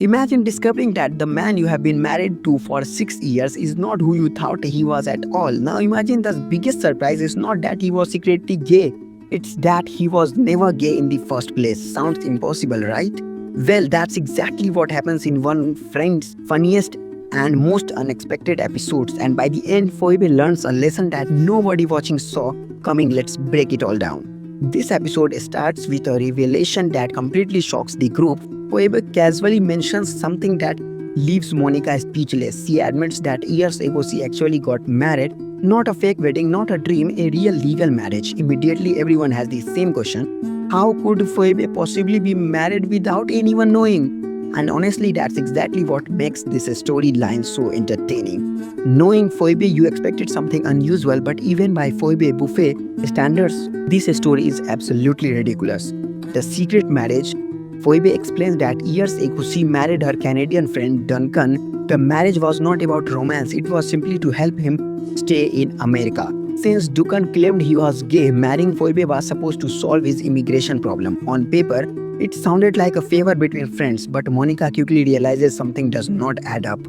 Imagine discovering that the man you have been married to for 6 years is not who you thought he was at all. Now imagine the biggest surprise is not that he was secretly gay. It's that he was never gay in the first place. Sounds impossible, right? Well, that's exactly what happens in one friend's funniest and most unexpected episodes. And by the end, Phoebe learns a lesson that nobody watching saw coming. Let's break it all down. This episode starts with a revelation that completely shocks the group. Phoebe casually mentions something that leaves Monica speechless. She admits that years ago she actually got married. Not a fake wedding, not a dream, a real legal marriage. Immediately, everyone has the same question: how could Phoebe possibly be married without anyone knowing? And honestly, that's exactly what makes this storyline so entertaining. Knowing Phoebe, you expected something unusual, but even by Phoebe Buffay standards, this story is absolutely ridiculous. The secret marriage. Phoebe explains that years ago she married her Canadian friend Duncan. The marriage was not about romance, it was simply to help him stay in America. Since Duncan claimed he was gay, marrying Phoebe was supposed to solve his immigration problem. On paper, it sounded like a favor between friends, but Monica quickly realizes something does not add up.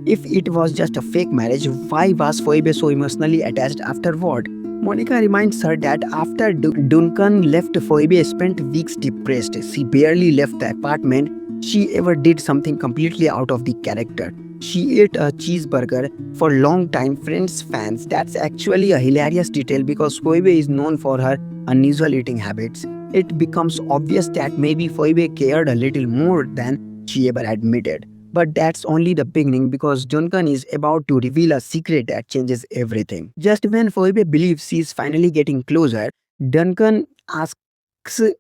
If it was just a fake marriage, why was Phoebe so emotionally attached afterward? Monica reminds her that after Duncan left, Phoebe spent weeks depressed. She barely left the apartment. She ever did something completely out of the character. She ate a cheeseburger for long time fans. That's actually a hilarious detail because Phoebe is known for her unusual eating habits. It becomes obvious that maybe Phoebe cared a little more than she ever admitted. But that's only the beginning because Duncan is about to reveal a secret that changes everything. Just when Phoebe believes she is finally getting closer, Duncan asks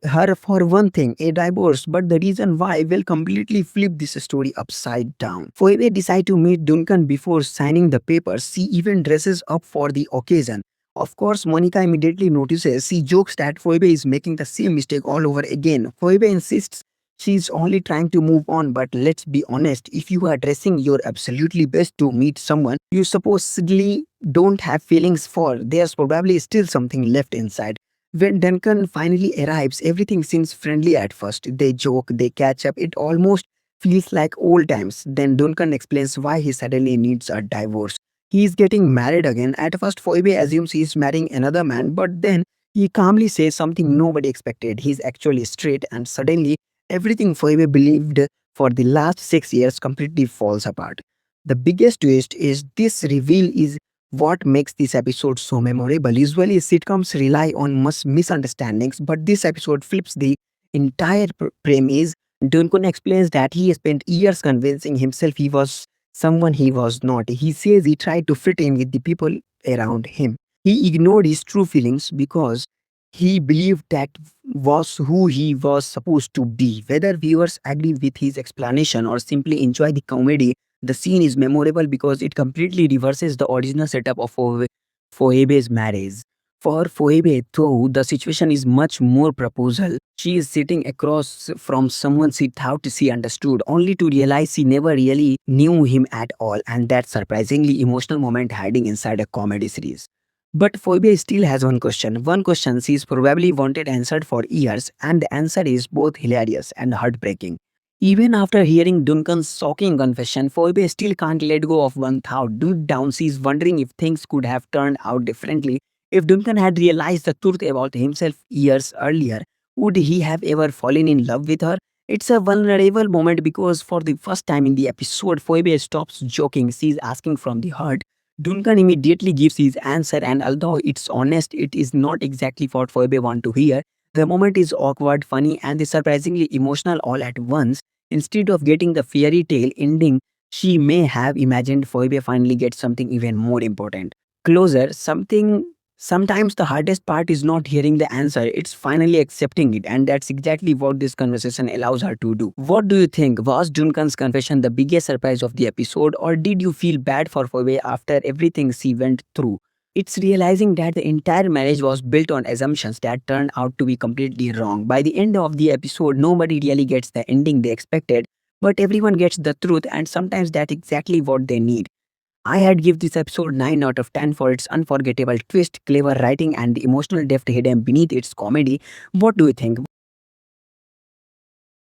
her for one thing, a divorce, but the reason why will completely flip this story upside down. Phoebe decides to meet Duncan before signing the papers. She even dresses up for the occasion. Of course, Monica immediately notices. She jokes that Phoebe is making the same mistake all over again. Phoebe insists she's only trying to move on, but let's be honest, if you are dressing your absolutely best to meet someone you supposedly don't have feelings for, there's probably still something left inside. When Duncan finally arrives, everything seems friendly at first. They joke, they catch up, it almost feels like old times. Then Duncan explains why he suddenly needs a divorce. He is getting married again. At first, Phoebe assumes he is marrying another man, but then he calmly says something nobody expected. He's actually straight, and suddenly everything Phoebe believed for the last 6 years completely falls apart. The biggest twist is this reveal is what makes this episode so memorable. Usually, sitcoms rely on misunderstandings, but this episode flips the entire premise. Duncan explains that he spent years convincing himself he was someone he was not. He says he tried to fit in with the people around him. He ignored his true feelings because he believed that was who he was supposed to be. Whether viewers agree with his explanation or simply enjoy the comedy, the scene is memorable because it completely reverses the original setup of Phoebe's marriage. For Phoebe, though, the situation is much more proposal. She is sitting across from someone she thought she understood, only to realize she never really knew him at all, and that surprisingly emotional moment hiding inside a comedy series. But Phoebe still has one question she's probably wanted answered for years, and the answer is both hilarious and heartbreaking. Even after hearing Duncan's shocking confession, Phoebe still can't let go of one thought. Deep down, she's wondering if things could have turned out differently. If Duncan had realized the truth about himself years earlier, would he have ever fallen in love with her? It's a vulnerable moment because for the first time in the episode, Phoebe stops joking. She's asking from the heart. Duncan immediately gives his answer, and although it's honest, it is not exactly what Phoebe wants to hear. The moment is awkward, funny, and surprisingly emotional all at once. Instead of getting the fairy tale ending, she may have imagined Phoebe finally gets something even more important. Closer, something. Sometimes the hardest part is not hearing the answer, it's finally accepting it, and that's exactly what this conversation allows her to do. What do you think? Was Duncan's confession the biggest surprise of the episode, or did you feel bad for Phoebe after everything she went through? It's realizing that the entire marriage was built on assumptions that turned out to be completely wrong. By the end of the episode, nobody really gets the ending they expected, but everyone gets the truth, and sometimes that's exactly what they need. I had give this episode 9 out of 10 for its unforgettable twist, clever writing, and the emotional depth hidden beneath its comedy. What do you think?